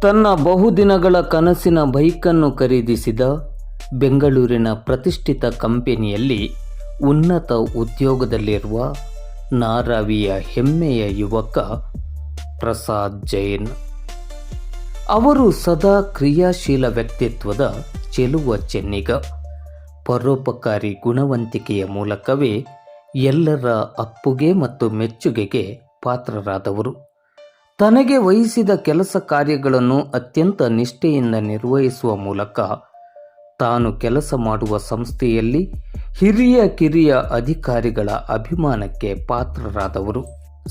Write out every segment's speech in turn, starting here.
ತನ್ನ ಬಹುದಿನಗಳ ಕನಸಿನ ಬೈಕನ್ನು ಖರೀದಿಸಿದ ಬೆಂಗಳೂರಿನ ಪ್ರತಿಷ್ಠಿತ ಕಂಪನಿಯಲ್ಲಿ ಉನ್ನತ ಉದ್ಯೋಗದಲ್ಲಿರುವ ನಾರಾವಿಯ ಹೆಮ್ಮೆಯ ಯುವಕ ಪ್ರಸಾದ್ ಜೈನ್. ಅವರು ಸದಾ ಕ್ರಿಯಾಶೀಲ ವ್ಯಕ್ತಿತ್ವದ ಚೆಲುವ ಚೆನ್ನಿಗ. ಪರೋಪಕಾರಿ ಗುಣವಂತಿಕೆಯ ಮೂಲಕವೇ ಎಲ್ಲರ ಅಪ್ಪುಗೆ ಮತ್ತು ಮೆಚ್ಚುಗೆಗೆ ಪಾತ್ರರಾದವರು. ತನಗೆ ವಹಿಸಿದ ಕೆಲಸ ಕಾರ್ಯಗಳನ್ನು ಅತ್ಯಂತ ನಿಷ್ಠೆಯಿಂದ ನಿರ್ವಹಿಸುವ ಮೂಲಕ ತಾನು ಕೆಲಸ ಮಾಡುವ ಸಂಸ್ಥೆಯಲ್ಲಿ ಹಿರಿಯ ಕಿರಿಯ ಅಧಿಕಾರಿಗಳ ಅಭಿಮಾನಕ್ಕೆ ಪಾತ್ರರಾದವರು.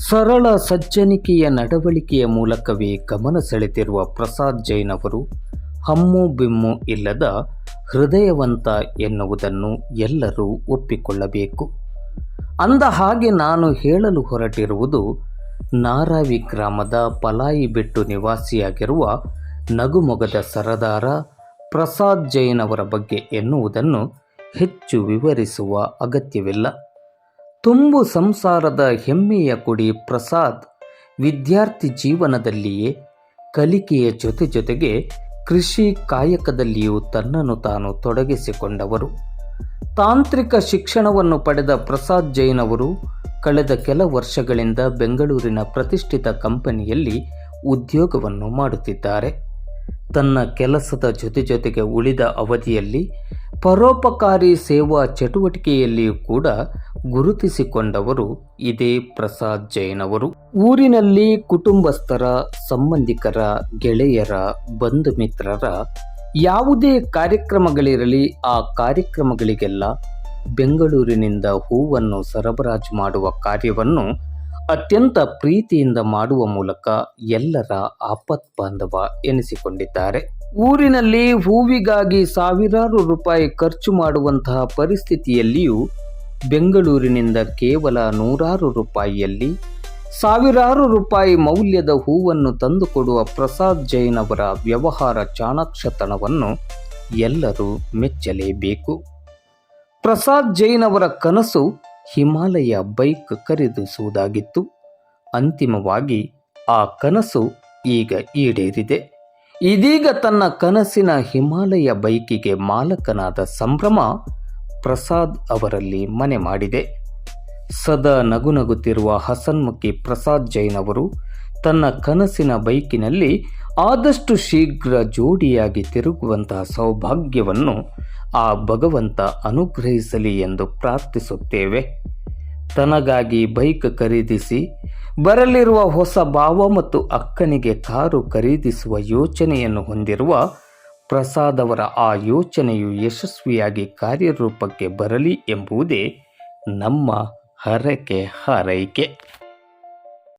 ಸರಳ ಸಜ್ಜನಿಕೆಯ ನಡವಳಿಕೆಯ ಮೂಲಕವೇ ಗಮನ ಸೆಳೆದಿರುವ ಪ್ರಸಾದ್ ಜೈನ್ ಅವರು ಹಮ್ಮು ಬಿಮ್ಮು ಇಲ್ಲದ ಹೃದಯವಂತ ಎನ್ನುವುದನ್ನು ಎಲ್ಲರೂ ಒಪ್ಪಿಕೊಳ್ಳಬೇಕು. ಅಂದ ಹಾಗೆ ನಾನು ಹೇಳಲು ಹೊರಟಿರುವುದು ನಾರಾವಿ ಗ್ರಾಮದ ಪಲಾಯಿಬೆಟ್ಟು ನಿವಾಸಿಯಾಗಿರುವ ನಗುಮೊಗದ ಸರದಾರ ಪ್ರಸಾದ್ ಜೈನ್ ಅವರ ಬಗ್ಗೆ ಎನ್ನುವುದನ್ನು ಹೆಚ್ಚು ವಿವರಿಸುವ ಅಗತ್ಯವಿಲ್ಲ. ತುಂಬು ಸಂಸಾರದ ಹೆಮ್ಮೆಯ ಕುಡಿ ಪ್ರಸಾದ್ ವಿದ್ಯಾರ್ಥಿ ಜೀವನದಲ್ಲಿಯೇ ಕಲಿಕೆಯ ಜೊತೆಗೆ ಕೃಷಿ ಕಾಯಕದಲ್ಲಿಯೂ ತನ್ನನ್ನು ತಾನು ತೊಡಗಿಸಿಕೊಂಡವರು. ತಾಂತ್ರಿಕ ಶಿಕ್ಷಣವನ್ನು ಪಡೆದ ಪ್ರಸಾದ್ ಜೈನ್ ಅವರು ಕಳೆದ ಕೆಲ ವರ್ಷಗಳಿಂದ ಬೆಂಗಳೂರಿನ ಪ್ರತಿಷ್ಠಿತ ಕಂಪನಿಯಲ್ಲಿ ಉದ್ಯೋಗವನ್ನು ಮಾಡುತ್ತಿದ್ದಾರೆ. ತನ್ನ ಕೆಲಸದ ಜೊತೆಗೆ ಉಳಿದ ಅವಧಿಯಲ್ಲಿ ಪರೋಪಕಾರಿ ಸೇವಾ ಚಟುವಟಿಕೆಯಲ್ಲಿಯೂ ಕೂಡ ಗುರುತಿಸಿಕೊಂಡವರು ಇದೇ ಪ್ರಸಾದ್ ಜೈನ್ ಅವರು. ಊರಿನಲ್ಲಿ ಕುಟುಂಬಸ್ಥರ, ಸಂಬಂಧಿಕರ, ಗೆಳೆಯರ, ಬಂಧು ಮಿತ್ರರ ಯಾವುದೇ ಕಾರ್ಯಕ್ರಮಗಳಿರಲಿ, ಆ ಕಾರ್ಯಕ್ರಮಗಳಿಗೆಲ್ಲ ಬೆಂಗಳೂರಿನಿಂದ ಹೂವನ್ನು ಸರಬರಾಜು ಮಾಡುವ ಕಾರ್ಯವನ್ನು ಅತ್ಯಂತ ಪ್ರೀತಿಯಿಂದ ಮಾಡುವ ಮೂಲಕ ಎಲ್ಲರ ಆಪತ್ಬಾಂಧವ ಎನಿಸಿಕೊಂಡಿದ್ದಾರೆ. ಊರಿನಲ್ಲಿ ಹೂವಿಗಾಗಿ ಸಾವಿರಾರು ರೂಪಾಯಿ ಖರ್ಚು ಮಾಡುವಂತಹ ಪರಿಸ್ಥಿತಿಯಲ್ಲಿಯೂ ಬೆಂಗಳೂರಿನಿಂದ ಕೇವಲ ನೂರಾರು ರೂಪಾಯಿಯಲ್ಲಿ ಸಾವಿರಾರು ರೂಪಾಯಿ ಮೌಲ್ಯದ ಹೂವನ್ನು ತಂದುಕೊಡುವ ಪ್ರಸಾದ್ ಜೈನ್ ಅವರ ವ್ಯವಹಾರ ಚಾಣಾಕ್ಷತನವನ್ನು ಎಲ್ಲರೂ ಮೆಚ್ಚಲೇಬೇಕು. ಪ್ರಸಾದ್ ಜೈನ್ ಅವರ ಕನಸು ಹಿಮಾಲಯ ಬೈಕ್ ಖರೀದಿಸುವುದಾಗಿತ್ತು. ಅಂತಿಮವಾಗಿ ಆ ಕನಸು ಈಗ ಈಡೇರಿದೆ. ಇದೀಗ ತನ್ನ ಕನಸಿನ ಹಿಮಾಲಯ ಬೈಕಿಗೆ ಮಾಲಕನಾದ ಸಂಭ್ರಮ ಪ್ರಸಾದ್ ಅವರಲ್ಲಿ ಮನೆ ಮಾಡಿದೆ. ಸದಾ ನಗುನಗುತ್ತಿರುವ ಹಸನ್ಮುಖಿ ಪ್ರಸಾದ್ ಜೈನ್ ಅವರು ತನ್ನ ಕನಸಿನ ಬೈಕಿನಲ್ಲಿ ಆದಷ್ಟು ಶೀಘ್ರ ಜೋಡಿಯಾಗಿ ತಿರುಗುವಂತಹ ಸೌಭಾಗ್ಯವನ್ನು ಆ ಭಗವಂತ ಅನುಗ್ರಹಿಸಲಿ ಎಂದು ಪ್ರಾರ್ಥಿಸುತ್ತೇವೆ. ತನಗಾಗಿ ಬೈಕ್ ಖರೀದಿಸಿ ಬರಲಿರುವ ಹೊಸ ಭಾವ ಮತ್ತು ಅಕ್ಕನಿಗೆ ಕಾರು ಖರೀದಿಸುವ ಯೋಚನೆಯನ್ನು ಹೊಂದಿರುವ ಪ್ರಸಾದ್ ಅವರ ಆ ಯೋಚನೆಯು ಯಶಸ್ವಿಯಾಗಿ ಕಾರ್ಯರೂಪಕ್ಕೆ ಬರಲಿ ಎಂಬುದೇ ನಮ್ಮ ಹರಕೆ ಹಾರೈಕೆ.